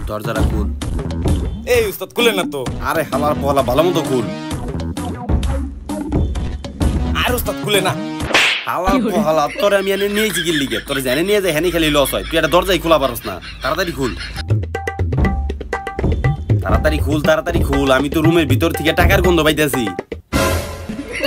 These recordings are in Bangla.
দরজাটা খুল। এই উস্তাদ খুলে না তো। আরে হালার পলা ভালো মতো খুল। আর উস্তাদ খুলে না। হালার পলা তোরে আমি এনে নিয়েছি কি লিগে? তোরে জানে নিয়ে যায় হ্যানি খালি লস হয়। তুই একটা দরজাই খোলা পারস না। তাড়াতাড়ি খুল, তাড়াতাড়ি খুল, তাড়াতাড়ি খুল। আমি তো রুমের ভিতর থেকে টাকার গন্ধ পাইতেছি।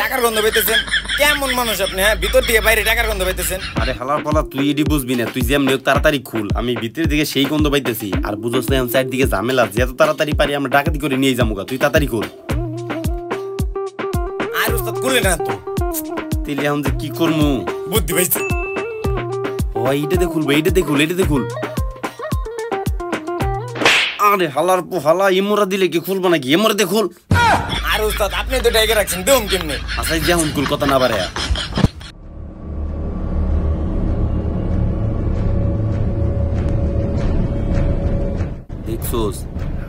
টাকার গন্ধ পাইতেছেন? কেমন মানুষ আপনি? হ্যাঁ, ভিতর থেকে বাইরে টাকার গন্ধ পাইতেছেন? আরে হালার পলা তুই এটি বুঝবি না। তুই যেমনি তাড়াতাড়ি খুল। আমি ভিতরের দিকে সেই গন্ধ পাইতেছি। আর বুঝোস না সাইড দিকে ঝামেলা। যত তাড়াতাড়ি পারি আমরা ডাকাতি করে নিয়ে যাবো। তুই তাড়াতাড়ি খুল। আর উস্তাদ খুলে না তো। তাইলে এখন যে কি করবো? বুদ্ধি পাইছি। ও এইটাতে খুলবো, এইটাতে খুল, এইটাতে খুল। আরে হালার হালা এমরা দিলে কি খুলবো নাকি? এমরাতে খুল। আর উস্তাদ আপনি তো টাইগার রাখছেন, দেম কেমনে? আচ্ছা যেমন খুল, কথা না পারে। দেখছোস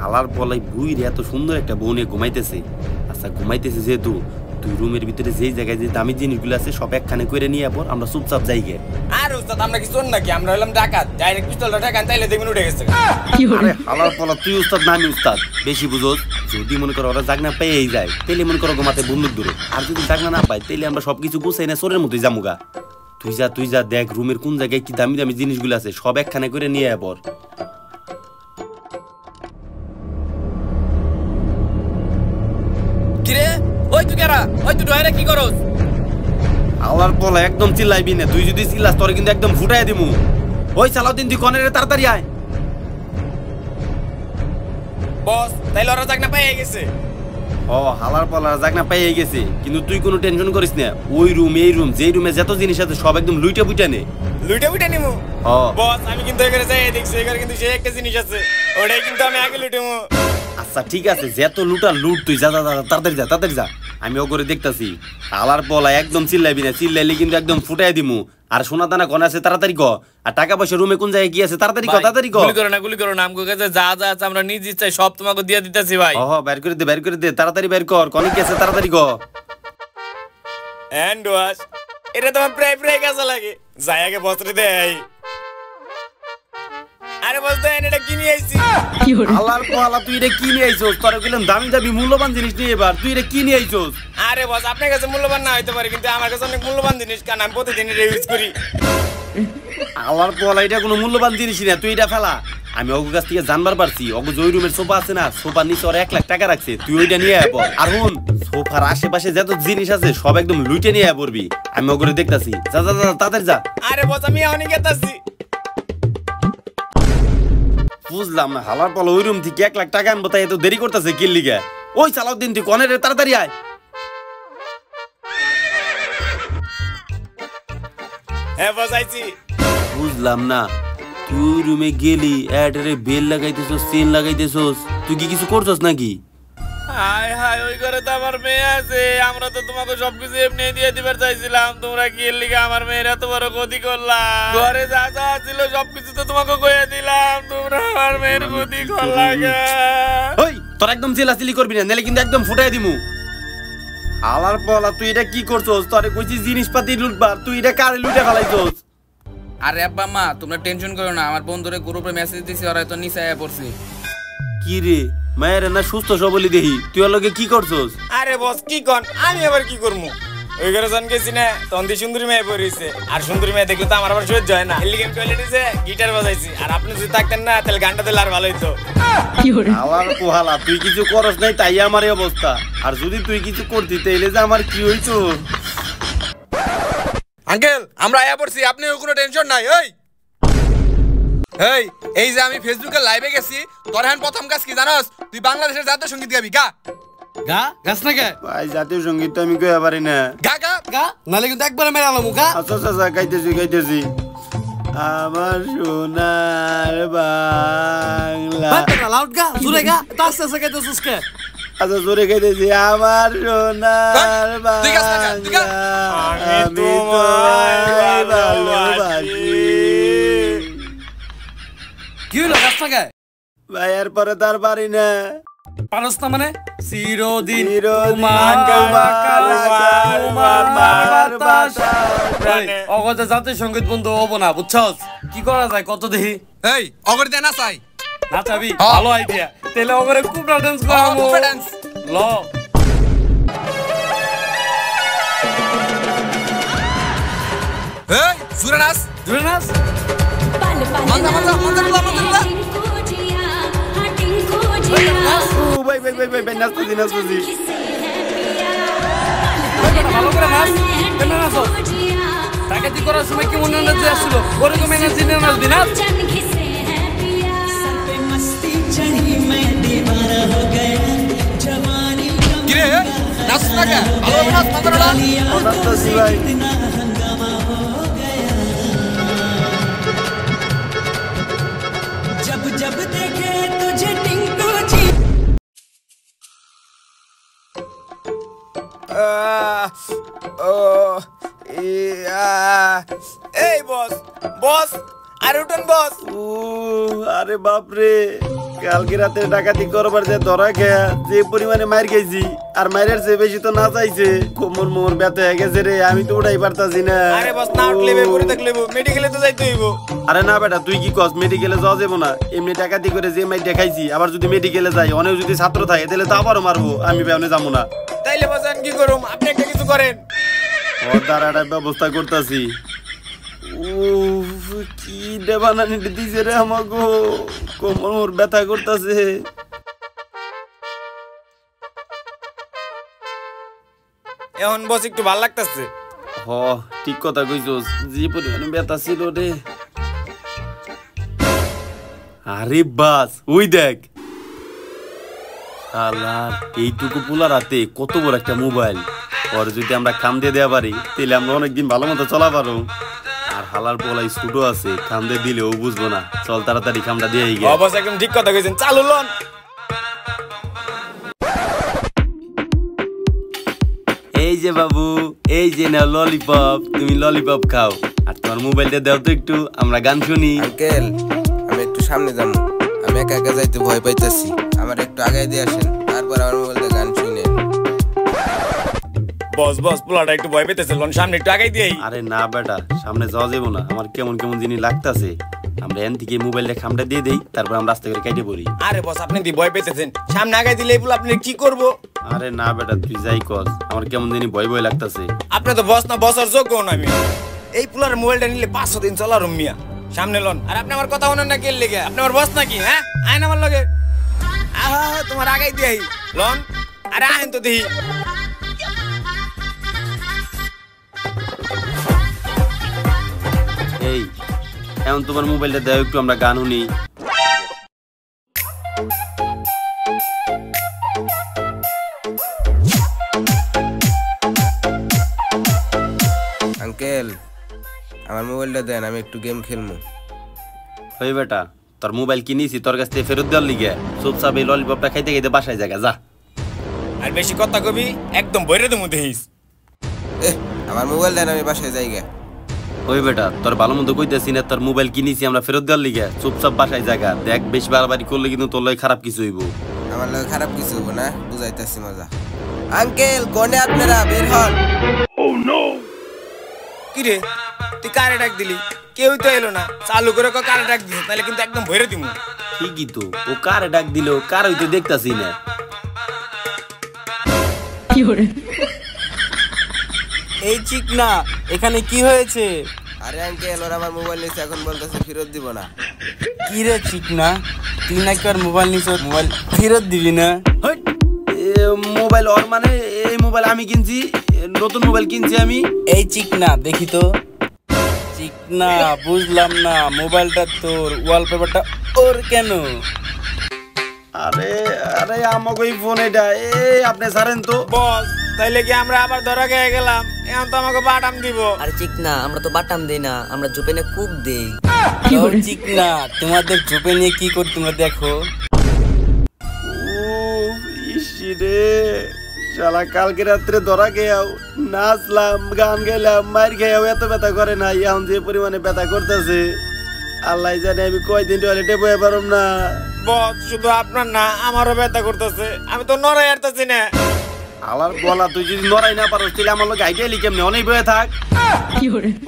হালার পলাই বুই রে এত সুন্দর একটা বউ নিয়ে ঘুমাইতেছে। আচ্ছা ঘুমাইতেছে যেহেতু তুই রুমের ভিতরে যেই জায়গায় যে দামি জিনিসগুলো আছে সব একখানে করে নিয়ে পর আমরা চুপচাপ যাই গে। আর উস্তাদ আমরা কি শোন নাকি? আমরা হলাম ডাকাত। ডাইরেক্ট পিস্তলটা ঠেকান তাইলে দেখুন উঠে গেছে। আরে হালার পলা তুই উস্তাদ না আমি উস্তাদ। বেশি বুঝোস। যদি মনে করো ওরা জাগনা পেয়েই যায় তাইলে মনে করো ঘুমাতে বন্দুক দূরে। আর যদি জাগনা না পাই তাইলে আমরা সবকিছু গুছাই না চোরের মতোই জামুগা। তুই যা দেখ রুমের কোন জায়গায় কি দামি দামি জিনিসগুলো আছে সব একখানে করে নিয়ে পর। কিরে ওই তুই কেরা? ওই তুই ডয়ারে কি করস? আল্লাহর পলা একদম চিল্লাইবি না। তুই যদি চিল্লাস তোরে কিন্তু একদম ফুটাই দিমু। ওই সালাউদ্দিন তুই কনের তাড়াতাড়ি আয়। বস তাইলে ওরা জাগনা পেয়ে গেছে। ও হালার পলা জাগনা পেয়ে গেছে। কিন্তু তুই কোনো টেনশন করিস না। ওই রুম এই রুম যেই রুমে যত জিনিস আছে সব একদম লুইটা বুইটা নে। লুইটা বুইটা নিমু? ও বস আমি কিন্তু এখানে যাই দেখছি এখানে কিন্তু সেই একটা জিনিস আছে, ওটাই কিন্তু আমি আগে লুটেমু। আচ্ছা ঠিক আছে, যত লুটা লুট। তুই যা যা তাড়াতাড়ি যা, তাড়াতাড়ি যা। আমি ও করে দেখতাছি। হালার পলা একদম চিল্লাইবি না। চিল্লাইলে কিন্তু একদম ফুটাই দিমু। আর সোনা দানা কোন আছে তাড়াতাড়ি ক। আর টাকা পয়সা রুমে কোন জায়গায় কি আছে তাড়াতাড়ি ক, তাড়াতাড়ি ক। গুলি করো না আমগো কাছে যা যা আছে আমরা নিজ ইচ্ছায় সব তোমাকে দিয়ে দিতেছি ভাই। ও বের করে দে, বের করে দে, তাড়াতাড়ি বের কর। কোন কি আছে তাড়াতাড়ি ক। হ্যান্ড ওয়াশ এটা তোমার প্রায় প্রায় কাছে লাগে। যাই আগে বসরে দেই। আরে বস দেন এটা কিনে আইছি। আল্লাহর পালা তুই এটা কি নিয়ে আইছস? তোরে কইলাম দামি দামি মূল্যবান জিনিস নিয়ে এবার তুই এটা কি নিয়ে আইছস? আরে বস আপনার কাছে মূল্যবান না হইতে পারে কিন্তু আমার কাছে অনেক মূল্যবান জিনিস, কারণ আমি প্রতিদিন এটা ইউজ করি। আল্লাহর পালা এটা কোনো মূল্যবান জিনিসই না। তুই এটা ফেলা। আমি ওগো কাছ থেকে জানবার পারছি ওগো জয় রুমের সোফা আছে না, সোফার নিচে ওরা 1 লাখ টাকা রাখছে। তুই ওইটা নিয়ে আয় পর। আর হুন সোফার আশেপাশে যত জিনিস আছে সব একদম লুটে নিয়ে আয় পড়বি। আমি ওগরে দেখতাছি। যা যা যা তাড়াতাড়ি যা। আরে বস আমি অনেক গেতাছি। বুঝলাম না হালার পালা ওই রুম থেকে 1 লাখ টাকা আনবো তাই এত দেরি করতেছে কি লিগা? ওই সালাউদ্দিন তুই কনের তাড়াতাড়ি আয়। হ্যাঁ বস আইছি। বুঝলাম না তুই রুমে গেলি এটারে বেল লাগাইতেছস, চেন লাগাইতেছস। তুই কি কিছু করছস নাকি? হায় হায় ওই ঘরে তো আমার মেয়ে আছে। আমরা তো তোমাকে সবকিছু এমনি দিয়ে দিবার চাইছিলাম, তোমরা কি এর লিগে আমার মেয়ের এত বড় ক্ষতি করলা? ঘরে যা যা ছিল সবকিছু তো তোমাকে কইয়া দিলাম, তোমরা আমার মেয়ের ক্ষতি করলা গা। ওই তোর একদম চিল্লাচিল্লি করবি না, নালে কিন্তু একদম ফুটাই দিমু। আলার পলা তুই এটা কি করছস? তোরে কইছি জিনিসপাতি লুটবার, তুই এটা কারে লুটে ফেলাইছস? আরে আব্বা মা তোমরা টেনশন করো না, আমার বন্ধুরে গ্রুপে মেসেজ দিছি, ওরা তো নিচে আয়া পড়ছে। কি রে মায়ের না সুস্থ সবলি দেহি, তুই ওর লগে কি করছস? আরে বস কি কন, আমি আবার কি করবো? ওই ঘরে জন গেছি না, তখন দিয়ে সুন্দরী মেয়ে পড়েছে। আর সুন্দরী মেয়ে দেখলে তো আমার আবার সহ্য হয় না, এলিগেন টয়লেটে গিটার বাজাইছি। আর আপনি যদি থাকতেন না তাহলে গানটা দিলে আর ভালো হইতো। আলার পোহালা তুই কিছু করস নাই তাই আমার এই অবস্থা। আর যদি তুই কিছু করতি তাইলে যে আমার কি হইতো। আঙ্কেল আমরা আয়া পড়ছি, আপনি কোনো টেনশন নাই। এই যে আমি ফেসবুকে লাইভে গেছি, তোর হ্যান প্রথম কাজ কি জানোস? তুই বাংলাদেশের জাতীয় সঙ্গীত গাবি। গা গা গাছ না গে ভাই, জাতীয় সঙ্গীত তো আমি কইয়া পারি না। গা গা গা নালে কিন্তু একবারে মেরালাম গা। আচ্ছা আচ্ছা গাইতেছি। আমার সোনার বাংলা। লাউড গা, জোরে গা, আস্তে আস্তে গাইতেছিস কে? আচ্ছা জোরে গাইতেছি। আমার সোনার বাংলা, আমি তোমায় ভালোবাসি। কি হলো গাছ না গে? ভাই এরপরে তার পারি না। পারস না মানে? চিরদিন অগতে জাতীয় সঙ্গীত বন্ধু হবো না, বুঝছস? কি করা যায় কত দেখি। এই অগর দেনা চাই। নাচাবি হ্যাঁ। ভালো আইডিয়া তাহলে ওরে কুবরা ডান্স করাবো কুবরা dance। ল এই জুরে নাচ জুড়ে নাচ মান্দা মান্দা মান্দা মান্দা মান্দা ও ভাই ভাই ভাই ভাই ভাই নাচতেছি নাচতেছি ভালো করে নাচ কেন নাচো ডাকাতি করার সময় কেমন এনার্জি আসছিল ওরকম এনার্জি নিয়ে নাচবি না কিরে নাচ না কে ভালো নাচ মান্দা নাচতেছি ভাই जब जब देखे तुझे टिंकू जी এই বস বস আর উঠুন বস ও আরে বাপ রে কালকে রাতে ডাকাতি করবার যে ধরা খেয়া যে পরিমাণে মার খেয়েছি আর মায়ের চেয়ে বেশি তো না চাইছে কোমর মোর ব্যথা হয়ে গেছে রে আমি তো উঠাই পারতাছি না আরে বস না উঠলে পরে থাকলে মেডিকেলে তো যাইতে হইব আরে না বেটা তুই কি কস মেডিকেলে যাওয়া যাবো না এমনি ডাকাতি করে যে মাই দেখাইছি আবার যদি মেডিকেলে যাই অনেক যদি ছাত্র থাকে তাহলে তো আবারও মারবো আমি বেউনে যাবো না তাইলে বস আমি কি করুম আপনি একটা কিছু করেন ও দাঁড়াটা ব্যবস্থা করতেছি কি দেবানানি দিছে রে আমাগো কোমর মোর ব্যথা করতেছে এখন বস একটু ভালো লাগতেছে হ ঠিক কথা কইছস যে পরিমাণে ব্যথা ছিল রে আরে বাস ওই দেখ আল্লাহ এইটুকু পোলা রাতে কত বড় একটা মোবাইল ওর যদি আমরা খাম দিয়ে দেওয়া পারি তাহলে আমরা অনেকদিন ভালো মতো চলা পারো আর হালার পোলাই ছোট আছে খাম দিয়ে দিলেও বুঝবো না চল তাড়াতাড়ি খামটা দিয়ে গিয়ে বস একদম ঠিক কথা কইছেন চালু লন এই যে বাবু এই যে নাও ললিপপ তুমি ললিপপ খাও আর তোমার মোবাইলটা দাও তো একটু আমরা গান শুনি আঙ্কেল আমি একটু সামনে যাবো আমি একা একা যাইতে ভয় পাইতাছি আমার একটু আগে দিয়ে আসেন তারপর আমার মোবাইলতে গান শুনে বস বস পোলাটা একটু ভয় পেতেছে লন সামনে একটু আগাই দিই আরে না বেটা সামনে যাওয়া যাবো না আমার কেমন কেমন জিনিস লাগতাছে আমরা এন থেকে মোবাইলটা খামটা দিয়ে দেই তারপর আমরা রাস্তা করে কেটে পড়ি আরে বস আপনি দি ভয় পেতেছেন সামনে আগাই দিলে এই পোলা আপনি কি করব আরে না বেটা তুই যাই কর আমার কেমন জানি ভয় ভয় লাগতাছে আপনি তো বস না বসার যোগ্য না আমি এই পোলার মোবাইলটা নিলে 500 দিন চলার মিয়া সামনে লন আর আপনি আমার কথা শুনেন না কে লেগে আপনি আমার বস নাকি হ্যাঁ আইন আমার লগে আহা তোমার আগাই দিই লন আরে আইন তো দেই এই এখন তোমার মোবাইলটা দাও একটু আমরা গান শুনি আঙ্কেল আমার মোবাইলটা দেন আমি একটু গেম খেলবো ওই বেটা তোর মোবাইল কিনিছি তোর কাছ থেকে ফেরত দেওয়ার লিগে চুপচাপ এই ললিপপটা খাইতে খাইতে বাসায় জায়গা যা আর বেশি কথা কবি একদম বইরে দেবো দেখিস আমার মোবাইল দেন আমি বাসায় যাইগা ওই বেটা তোর ভালো মন্দ কইতেছি না তোর মোবাইল কিনিছি আমরা ফেরত দেওয়ার লিগে চুপচাপ বাসায় জায়গা দেখ বেশ বাড়াবাড়ি করলে কিন্তু তোর লয় খারাপ কিছু হইব আমার লগে খারাপ কিছু হবো না বুঝাইতাছি মজা আঙ্কেল কোনে আপনারা বের হন কি রে তুই কারে ডাক দিলি কেউই তো এলো না চালু করে কারে ডাক দিস তাহলে কিন্তু একদম ভরে দিমু ঠিকই তো ও কারে ডাক দিল কার হইতে দেখতাছি না এই চিক না এখানে কি হয়েছে আরে আঙ্কেল ওরা আমার মোবাইল নিয়েছে এখন বলতেছে ফেরত দিব না কি রে চিক না তুই নাকি আর মোবাইল নিছ মোবাইল ফেরত দিবি না হইট, মোবাইল ওর মানে এই মোবাইল আমি কিনছি নতুন মোবাইল কিনছি আমি এই চিক না দেখি তো চিক না বুঝলাম না মোবাইলটা তোর ওয়ালপেপারটা ওর কেন আরে আরে আমাকে এই ফোন এটা আপনি ছাড়েন তো বস তাইলে কি আমরা আবার ধরা খেয়ে গেলাম এখন তো আমাকে বাটাম দিব আরে চিক না আমরা তো বাটাম দেই না আমরা জুপেনে কুক দেই চিক না তোমাদের জুপে নিয়ে কি করি তোমরা দেখো ইসিরে শালা কালকে রাত্রে ধরা খেয়াও নাচলাম গান গাইলাম মার খেয়াও এত ব্যথা করে না এখন যে পরিমাণে ব্যথা করতেছে আল্লাহ জানে আমি কয়দিন টয়লেটে বয়ে পারম না বস শুধু আপনার না আমারও ব্যথা করতেছে আমি তো নড়াই হাঁটতেছি না আলার বলা তুই যদি নড়াই না পারো তাহলে আমার লোক আইডিয়ালি কেমনে অনেক বয়ে থাক।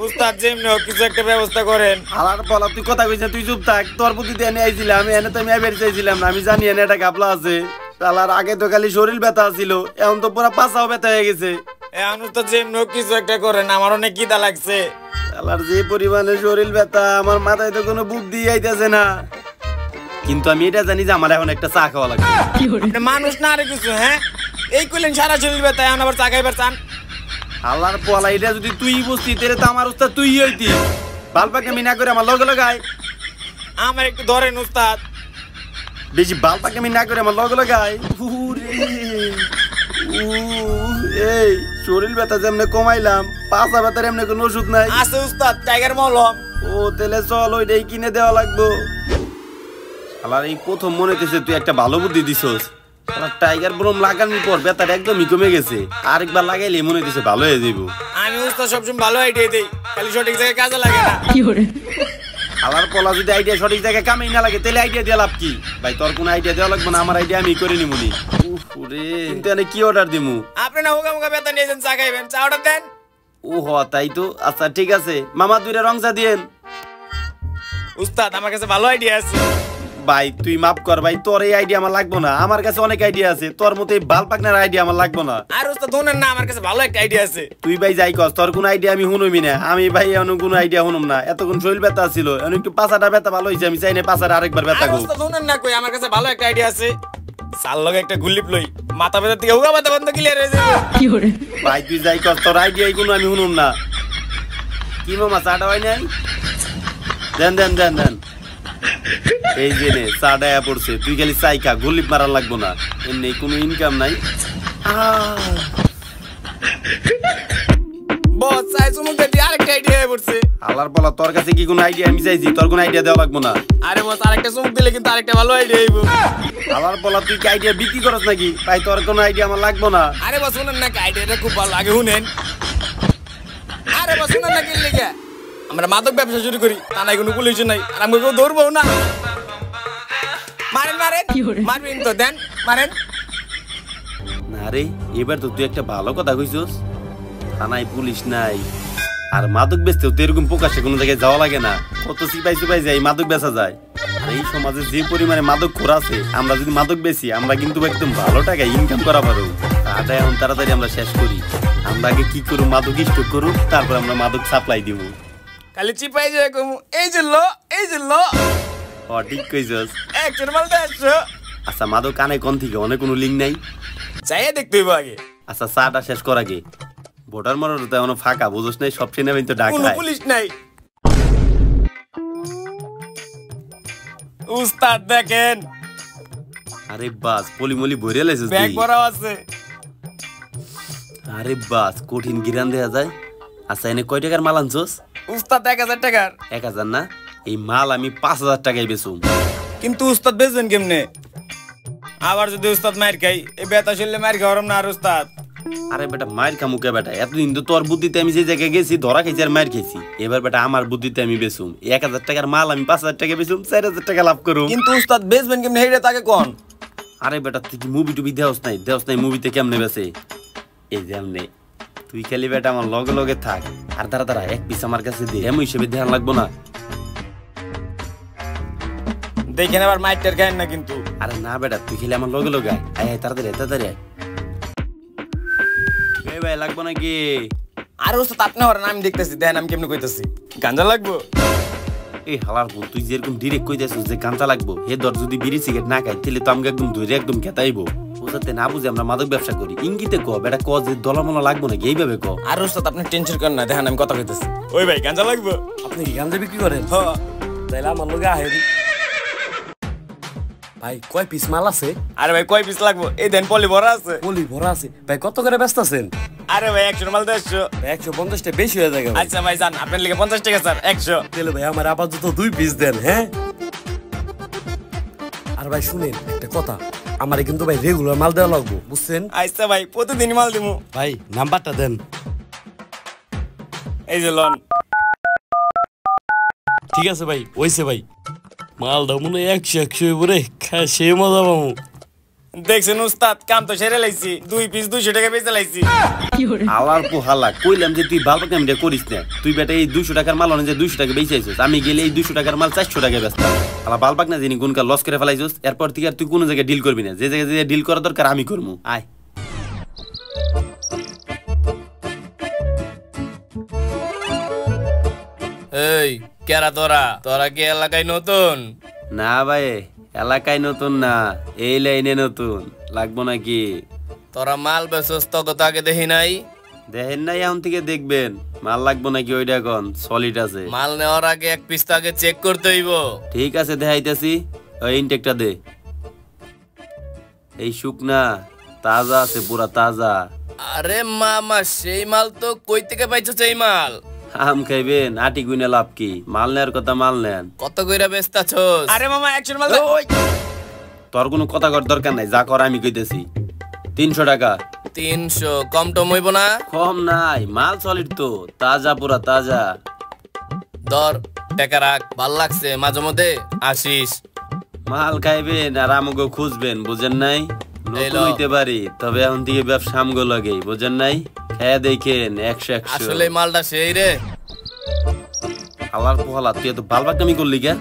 উস্তাদ যেমনি হোক কিছু একটা ব্যবস্থা করেন। আলার বলা তুই কথা কইছিস তুই চুপ থাক, তোর বুদ্ধিতে এনে আইছিলাম, আমি এনে তো আমি বের চাইছিলাম না, আমি জানি এনে একটা গাবলা আছে। শালার আগে তো খালি শরীর ব্যথা ছিল, এখন তো পুরো পাছাও ব্যথা হয়ে গেছে। এখন উস্তাদ যেমনি হোক কিছু একটা করেন, আমার অনেক কিদা লাগছে। শালার যে পরিমাণে শরীর ব্যথা, আমার মাথায় তো কোনো বুদ্ধি আইতেছে না। কিন্তু আমি এটা জানি যে আমার এখন একটা চা খাওয়া লাগবে। আপনি মানুষ না আরে কিছু, হ্যাঁ এই কইলেন সারা শরীর ব্যথা, এখন আবার চা খাইবার চান। আল্লাহর পোলা এটা যদি তুই বুঝতি তাহলে তো আমার উস্তাদ তুই হইতি। বালপাকে মিনা করে আমার লগে লগাই, আমার একটু ধরেন উস্তাদ। বেশি বালপাকে মিনা করে আমার লগে লগাই। এই শরীর ব্যথা যেমনে কমাইলাম, পাছা ব্যথার এমনি কোনো ওষুধ নাই। আছে উস্তাদ, টাইগার মলম। ও তাহলে চল ওইটাই কিনে দেওয়া লাগবো। আল্লাহর এই প্রথম মনে হইতেছে তুই একটা ভালো বুদ্ধি দিছস। টাইগার ব্রোম লাগানোর পর ব্যথাটা একদমই কমে গেছে, আরেকবার লাগাইলে মনে হইতেছে ভালো হয়ে যাইব। আমি উস্তাদ সবসময় ভালো আইডিয়া দেই, খালি সঠিক জায়গায় কাজে লাগে না। আলার পলা যদি আইডিয়া সঠিক জায়গায় কামেই না লাগে তাহলে আইডিয়া দিয়ে লাভ কি? ভাই তোর কোনো আইডিয়া দেওয়া লাগবে না, আমার আইডিয়া আমি করে নিমুনি। ওরে কিন্তু আমি কি অর্ডার দিমু? আপনি না হুগা মুগা ব্যথা নিয়েছেন, চা খাইবেন, চা অর্ডার দেন। ও হ তাই তো, আচ্ছা ঠিক আছে মামা দুইটা রং চা দিয়েন। উস্তাদ আমার কাছে ভালো আইডিয়া আছে। ভাই তুই মাফ কর ভাই, তোর এই আইডিয়া আমার লাগবো না, আমার কাছে অনেক আইডিয়া আছে, তোর মতো এই বাল পাকনার আইডিয়া আমার লাগবো না। আর উস্তাদ শুনেন না, আমার কাছে ভালো একটা আইডিয়া আছে। তুই ভাই যাই কস, তোর কোনো আইডিয়া আমি শুনবি না। আমি ভাই এখন কোনো আইডিয়া শুনুম না, এতক্ষণ শরীর ব্যথা ছিল, এখন একটু পাছাটা ব্যথা ভালো হয়েছে, আমি চাই না পাছাটা আরেকবার ব্যথা আর হোক। উস্তাদ শুনেন না কই, আমার কাছে ভালো একটা আইডিয়া আছে। চাল লগে একটা গুলিপ লই, মাথা ব্যথা থেকে হুগা ব্যথা বন্ধ ক্লিয়ার হয়ে যাবে। ভাই তুই যাই কস, তোর আইডিয়াই কোনো আমি শুনুম না। কি মামা চাটা হয় নাই? দেন দেন দেন দেন, এই যে নে চা ডায়া পড়ছে, তুই খালি চাই খা, গলিপ মারা লাগবো না, এমনি কোনো ইনকাম নাই। বস চাই চুমুক দিয়ে আরেকটা আইডিয়া হয়ে পড়ছে। আল্লাহর বলা তোর কাছে কি কোনো আইডিয়া আমি চাইছি? তোর কোনো আইডিয়া দেওয়া লাগবো না। আরে বস আরেকটা চুমুক দিলে কিন্তু আরেকটা ভালো আইডিয়া হইব। আল্লাহর বলা তুই কি আইডিয়া বিক্রি করছ নাকি? ভাই তোর কোনো আইডিয়া আমার লাগবো না। আরে বস শুনেন না, আইডিয়াটা খুব ভালো, আগে শুনেন। আরে বস শুনেন না, কি লিখে আমরা মাদক ব্যবসা শুরু করি, তা নাই কোনো পুলিশ নাই, আর আমি কেউ ধরবো না। মারেন মারেন মারবেন তো, দেন মারেন। না রে, এবার তো তুই একটা ভালো কথা কইছস, থানায় পুলিশ নাই, আর মাদক বেচতেও তো এরকম প্রকাশ্যে কোনো জায়গায় যাওয়া লাগে না, কত সিপাই সিপাই যায় মাদক বেচা যায়। আর এই সমাজে যে পরিমাণে মাদক খোর আছে, আমরা যদি মাদক বেচি আমরা কিন্তু একদম ভালো টাকা ইনকাম করা পারো। তাটা এখন তাড়াতাড়ি আমরা শেষ করি। আমরা আগে কি করু, মাদক স্টক করু, তারপর আমরা মাদক সাপ্লাই দিব। খালি চিপাই যায় কমু, এই যে লো, এই যে লো। ও ঠিক কইছস। একশোর মাল তো 100। আচ্ছা মাদক কানে কোন থেকে, অনেক কোনো লিঙ্ক নাই? চাইয়ে দেখতে হইব আগে। আচ্ছা চাটা শেষ কর আগে, ভোটার মরর তো এখনো ফাঁকা, বুঝোস নাই, সব সেনাবাহিনী তো কোনো ঢাকায়। পুলিশ নাই। উস্তাদ দেখেন, আরে বাস পলিমলি ভরে লাইছিস ব্যাগ তুই। ভরা আছে। আরে বাস কঠিন গিরান দেয়া যায়। আচ্ছা এনে কয় টাকার মাল আনছস? উস্তাদ 1000 টাকার। 1000 না, এই মাল আমি 5000 টাকায় বেচুম। কিন্তু উস্তাদ বেচবেন কেমনে? আবার যদি উস্তাদ মার খাই, এই বেতা শুনলে মার খাওয়ারম না। আর উস্তাদ আরে বেটা মায়ের খামুকে বেটা, এতদিন তো তোর বুদ্ধিতে আমি যে জায়গায় গেছি ধরা খাইছি আর মায়ের খাইছি, এবার বেটা আমার বুদ্ধিতে আমি বেচুম। 1000 টাকার মাল আমি 5000 টাকা বেচুম, 4000 টাকা লাভ করুম। কিন্তু উস্তাদ বেচবেন কেমনে হেডে তাকে কোন? আরে বেটা তুই কি মুভি টুবি দেওস নাই মুভিতে কেমনে বেচে? এই যে এমনি তুই খালি বেটা আমার লগে লগে থাক, আর দাঁড়া দাঁড়া এক পিস আমার কাছে দে, এমন হিসেবে ধ্যান লাগবো না। দেখেন আবার মাইটের খায় না কিন্তু। আরে না বেটা তুই খেলে আমার লগে লগে আয়, আয় তাড়াতাড়ি তাড়াতাড়ি আয়। এই ভাই লাগবো নাকি? আর উস্তাদ আপনি হরেন, আমি দেখতেছি, দেন আমি কেমনে কইতাছি। গাঞ্জা লাগবো? এই হালার বল, তুই যেরকম ডিরেক্ট কই যাচ্ছিস যে গাঞ্জা লাগবো, হে ধর যদি বিড়ি সিগারেট না খাই তাহলে তো আমাকে একদম ধরে একদম খেতাইবো। ও যাতে না বুঝে আমরা মাদক ব্যবসা করি, ইঙ্গিতে ক বেটা, ক যে দলামলা লাগবো নাকি এইভাবে ক। আর উস্তাদ আপনি টেনশন করেন না, দেখেন আমি কথা কইতাছি। ওই ভাই গাঞ্জা লাগবো? আপনি কি গাঞ্জা বিক্রি করেন? হ্যাঁ। তাইলে আমার লগে আহেন। ভাই কয় পিস মাল আছে? আরে ভাই কয় পিস লাগবো? এই দেন পলি ভরা আছে। পলি ভরা আছে। ভাই কত করে ব্যস্ত আছেন? আরে ভাই 100 মাল 150। 150 টা বেশি হয়ে যায়। আচ্ছা ভাই যান, আপনার লিগে 50 টাকা স্যার, 100। তাহলে ভাই আমার আপাতত 2 পিস দেন। হ্যাঁ আর ভাই শুনেন একটা কথা, আমারে কিন্তু ভাই রেগুলার মাল দেওয়া লাগবে, বুঝছেন? আচ্ছা ভাই প্রতিদিন মাল দিমু। ভাই নাম্বারটা দেন। এই যে লন। ঠিক আছে ভাই, ওইছে ভাই মাল দাও মনে 100 100 উপরে খায় সে মজা পাবো। দেখছেন উস্তাদ কাম তো সেরে লাইছি 2 পিস 200 টাকা বেচে লাইছি আলার পোহালা কইলাম যে তুই বাল পাকনামিটা করিস না তুই বেটা এই 200 টাকার মাল অনে যে 200 টাকা বেচে আইছিস আমি গেলে এই 200 টাকার মাল 400 টাকা বেচতাম আলা বাল পাকনা জিনি গুনকা লস করে ফেলাইছিস এরপর থেকে আর তুই কোন জায়গায় ডিল করবি না যে জায়গায় যে ডিল করা দরকার আমি করমু আয় এই কেরা তোরা কি এলাকায় নতুন? না ভাই এলাকায় নতুন না এই লাইনে নতুন লাগবো নাকি তোরা মাল বেচস তো কত আগে দেখি নাই দেখেন নাই এখন থেকে দেখবেন মাল লাগবো নাকি ওইটা এখন সলিড আছে মাল নেওয়ার আগে এক পিস আগে চেক করতে হইব ঠিক আছে দেখাইতেছি ওই ইনটেকটা দে এই শুকনা তাজা আছে পুরা তাজা আরে মামা সেই মাল তো কই থেকে পাইছো সেই মাল আম খাইবেন আটি গুইনা লাভ কি মাল নেওয়ার কথা মাল নেন কত কইরা বেচতাছস? আরে মামা 100 মাল তোর কোনো কথা কর দরকার নাই যা কর আমি কইতেছি 300 টাকা 300 কম টম হইব না? কম নাই মাল সলিড তো তাজা পুরা তাজা দর টাকা রাখ ভাল লাগছে মাঝে মধ্যে আসিস মাল খাইবেন আর আমাকে খুঁজবেন বুঝেন নাই নতুন হইতে পারি তবে এখন থেকে ব্যবসা আমগো লাগে বুঝেন নাই খেয়ে দেখেন 100 আসলে মালটা সেই রে আলার পোহালা তুই এত বালবাকামি করলি কে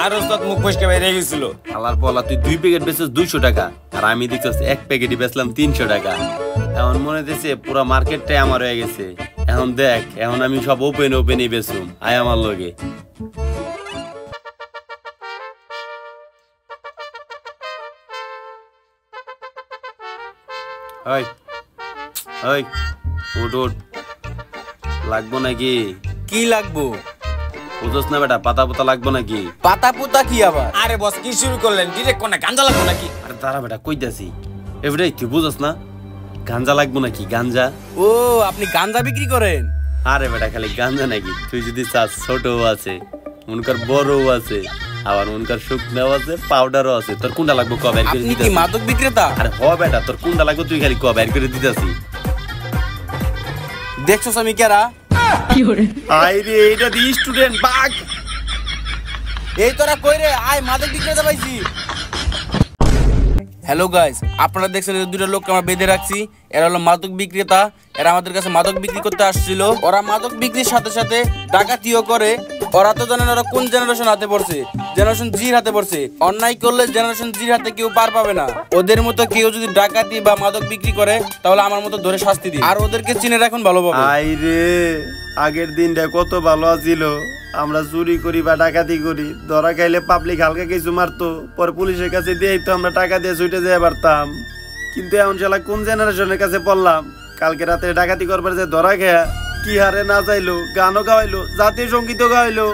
আর ওস্তাদ মুখ ফসকে বাইরে গেছিল আলার পোহালা তুই 2 প্যাকেট বেচছিস 200 টাকা আর আমি দেখছিস এক প্যাকেটই বেচলাম 300 টাকা এখন মনে হইতেছে পুরো মার্কেটটাই আমার হয়ে গেছে এখন দেখ এখন আমি সব ওপেনই বেচুম আয় আমার লগে ওই ওই উঠ উঠ লাগবো নাকি কি লাগবো বুঝছ না বেটা পাতা পোতা লাগবো নাকি পাতা পুতা কি আবার আরে বস কি শুরু করলেন ডিরেক্ট কোনা গাঞ্জা লাগবো নাকি আরে দাঁড়া বেটা কইতাছি এবারে তুই বুঝছ না গাঞ্জা লাগবো নাকি গাঞ্জা ও আপনি গাঞ্জা বিক্রি করেন আরে বেটা খালি গাঞ্জা নাকি তুই যদি চাস ছোটও আছে উনকার বড়ও আছে আবার উনকার শুকনাও আছে পাউডারও আছে তোর কোনটা লাগবে ক বের করে আপনি কি দিতাছি মাদক বিক্রেতা আরে হ বেটা তোর কোনটা লাগবে তুই খালি ক বের করে দিতাছি দেখছস আমি কেরা আইরে এইটা দি স্টুডেন্ট বাগ এই তোরা কই রে আয় মাদক বিক্রেতা পাইছি হ্যালো গাইস আপনারা দেখছেন এই দুটো লোককে আমরা বেঁধে রাখছি এরা হলো মাদক বিক্রেতা এরা আমাদের কাছে মাদক বিক্রি করতে আসছিল ওরা মাদক বিক্রির সাথে সাথে ডাকাতিও করে ওরা তো জানেন ওরা কোন জেনারেশন হাতে পড়ছে জেনারেশন জির হাতে পড়ছে অন্যায় করলে জেনারেশন জির হাতে কেউ পার পাবে না ওদের মতো কেউ যদি ডাকাতি বা মাদক বিক্রি করে তাহলে আমার মতো ধরে শাস্তি দিই আর ওদেরকে চিনে রাখুন ভালোভাবে আইরে আগের দিনটা কত ভালো ছিল আমরা চুরি করি বা ডাকাতি করি ধরা খাইলে পাবলিক হালকা কিছু মারতো পরে পুলিশের কাছে দিয়ে তো আমরা টাকা দিয়ে ছুটে যেতে পারতাম কিন্তু এখন শালা কোন জেনারেশনের কাছে পড়লাম কালকে রাতে ডাকাতি করবার যে ধরা খেয়া কি হারে না চাইলো গানও গাওয়াইলো জাতীয় সঙ্গীতও গাওয়াইলো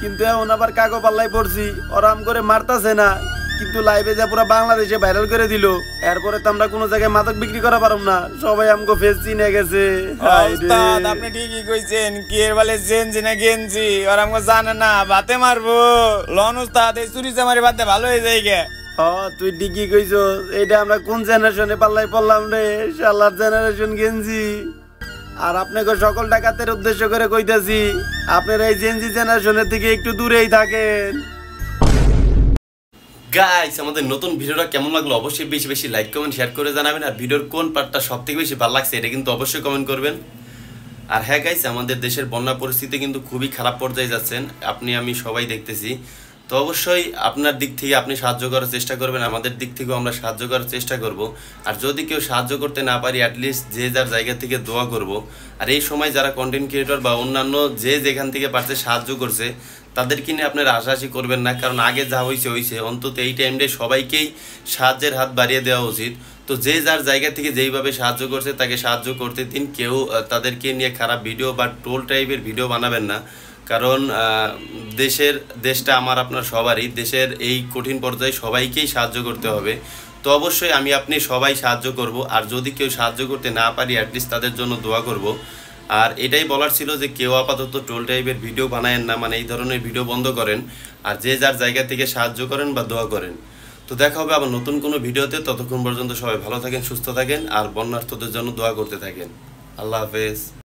কিন্তু এখন আবার কাগো পাল্লাই পড়ছি ওরাম করে মারতাছে না কিন্তু লাইভে যা পুরো বাংলাদেশে ভাইরাল করে দিল এরপরে তো আমরা কোনো জায়গায় মাদক বিক্রি করা পারব না সবাই আমগো ফেস চিনে গেছে ওস্তাদ আপনি ঠিকই কইছেন কি এর বলে জেনজি না গেনজি আর আমগো জানে না বাতে মারবো লন ওস্তাদ এই চুরি চামারি বাতে ভালো হয়ে যায় গে তুই ঠিকই কইছো এটা আমরা কোন জেনারেশনে পাল্লাই পড়লাম রে শালার জেনারেশন গেঞ্জি আর আপনাকে সকল ডাকাতের উদ্দেশ্য করে কইতাছি আপনারা এই জেনজি জেনারেশনের থেকে একটু দূরেই থাকেন গাইস আমাদের নতুন ভিডিওটা কেমন লাগলো অবশ্যই বেশি বেশি লাইক কমেন্ট শেয়ার করে জানাবেন আর ভিডিওর কোন পার্টটা সবথেকে বেশি ভালো লাগছে এটা কিন্তু অবশ্যই কমেন্ট করবেন আর হ্যাঁ গাইস আমাদের দেশের বন্যা পরিস্থিতি কিন্তু খুবই খারাপ পর্যায়ে যাচ্ছেন আপনি আমি সবাই দেখতেছি তো অবশ্যই আপনার দিক থেকে আপনি সাহায্য করার চেষ্টা করবেন আমাদের দিক থেকেও আমরা সাহায্য করার চেষ্টা করব আর যদি কেউ সাহায্য করতে না পারি অ্যাটলিস্ট যে যার জায়গা থেকে দোয়া করব আর এই সময় যারা কন্টেন্ট ক্রিয়েটর বা অন্যান্য যে যেখান থেকে পারছে সাহায্য করছে তাদেরকে নিয়ে আপনারা আশাআশি করবেন না কারণ আগে যা হয়েছে অন্তত এই টাইমে সবাইকেই সাহায্যের হাত বাড়িয়ে দেওয়া উচিত তো যে যার জায়গা থেকে যেইভাবে সাহায্য করছে তাকে সাহায্য করতে দিন কেউ তাদেরকে নিয়ে খারাপ ভিডিও বা ট্রোল টাইপের ভিডিও বানাবেন না কারণ দেশটা আমার আপনার সবারই দেশের এই কঠিন পর্যায়ে সবাইকেই সাহায্য করতে হবে তো অবশ্যই আমি আপনি সবাই সাহায্য করব আর যদি কেউ সাহায্য করতে না পারি অ্যাটলিস্ট তাদের জন্য দোয়া করব আর এটাই বলার ছিল যে কেউ আপাতত ট্রোল টাইপের ভিডিও বানায়েন না মানে এই ধরনের ভিডিও বন্ধ করেন আর যে যার জায়গা থেকে সাহায্য করেন বা দোয়া করেন তো দেখা হবে আবার নতুন কোনো ভিডিওতে ততক্ষণ পর্যন্ত সবাই ভালো থাকেন সুস্থ থাকেন আর বন্যার্থদের জন্য দোয়া করতে থাকেন আল্লাহ হাফেজ